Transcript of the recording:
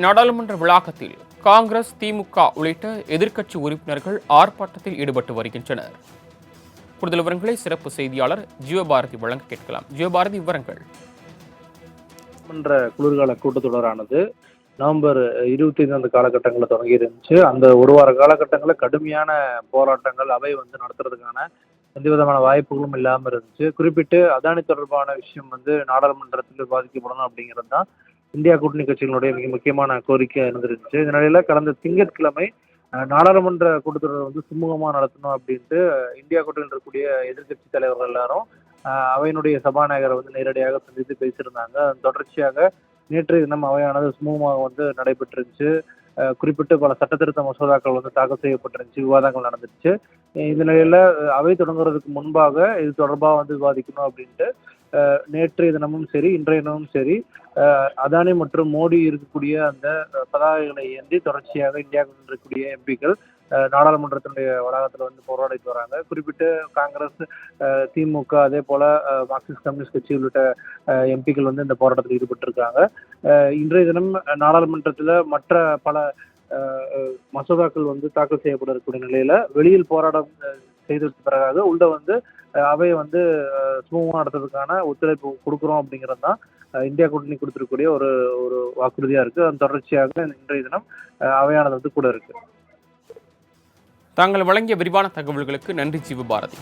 நாடாளுமன்ற வளாகத்தில் காங்கிரஸ், திமுக உள்ளிட்ட எதிர்க்கட்சி உறுப்பினர்கள் ஆர்ப்பாட்டத்தில் ஈடுபட்டு வருகின்றனர். கூடுதல் விவரங்களை சிறப்பு செய்தியாளர் ஜீவபாரதி வழங்க கேட்கலாம். ஜீவபாரதி, விவரங்கள். குளிர்கால கூட்டத்தொடரானது நவம்பர் 25 அந்த காலகட்டங்களில் தொடங்கி இருந்துச்சு. அந்த ஒரு வார காலகட்டங்களில் கடுமையான போராட்டங்கள் அவை நடத்துறதுக்கான எந்த விதமான வாய்ப்புகளும் இல்லாமல் இருந்துச்சு. குறிப்பிட்டு அதானி தொடர்பான விஷயம் நாடாளுமன்றத்தில் விவாதிக்கப்படணும் அப்படிங்கிறது தான் இந்தியா கூட்டணி கட்சிகளுடைய மிக முக்கியமான கோரிக்கையாக இருந்துருந்துச்சு. இந்த நிலையில கடந்த திங்கட்கிழமை நாடாளுமன்ற கூட்டத்தொடர் சுமூகமாக நடத்தணும் அப்படின்ட்டு இந்தியா கூட்டணியில் இருக்கக்கூடிய எதிர்கட்சி தலைவர்கள் எல்லாரும் அவையினுடைய சபாநாயகரை நேரடியாக சந்தித்து பேசியிருந்தாங்க. அதன் தொடர்ச்சியாக நேற்றைய தினம் அவையானது சுமூகமாக நடைபெற்றிருந்துச்சு. குறிப்பிட்டு பல சட்டத்திருத்த மசோதாக்கள் தாக்கல் செய்யப்பட்டிருந்துச்சு, விவாதங்கள் நடந்துருச்சு. இந்த நிலையில அவை தொடங்குறதுக்கு முன்பாக இது தொடர்பாக விவாதிக்கணும் அப்படின்ட்டு நேற்றைய தினமும் சரி, இன்றைய தினமும் சரி, அதானி மற்றும் மோடி இருக்கக்கூடிய அந்த பதாகைகளை ஏந்தி தொடர்ச்சியாக இந்தியாவில் இருக்கக்கூடிய எம்பிக்கள் நாடாளுமன்றத்தினுடைய வளாகத்தில் போராடிட்டு வராங்க. குறிப்பிட்டு காங்கிரஸ், திமுக, அதே போல மார்க்சிஸ்ட் கம்யூனிஸ்ட் கட்சி உள்ளிட்ட எம்பிக்கள் இந்த போராட்டத்தில் ஈடுபட்டிருக்காங்க. இன்றைய தினம் நாடாளுமன்றத்தில் மற்ற பல மசோதாக்கள் தாக்கல் செய்யப்பட இருக்கக்கூடிய நிலையில வெளியில் போராட்டம் செய்ததுக்கு பிறகு உள்ள அவை சுமூகமாக நடத்துறதுக்கான ஒத்துழைப்பு கொடுக்குறோம் அப்படிங்கிறது தான் இந்தியா கூட்டணி கொடுத்திருக்கக்கூடிய ஒரு ஒரு வாக்குறுதியா இருக்கு. அதன் தொடர்ச்சியாக இன்றைய தினம் அவையானது கூட இருக்கு. தாங்கள் வழங்கிய விரிவான தகவல்களுக்கு நன்றி ஜீவபாரதி.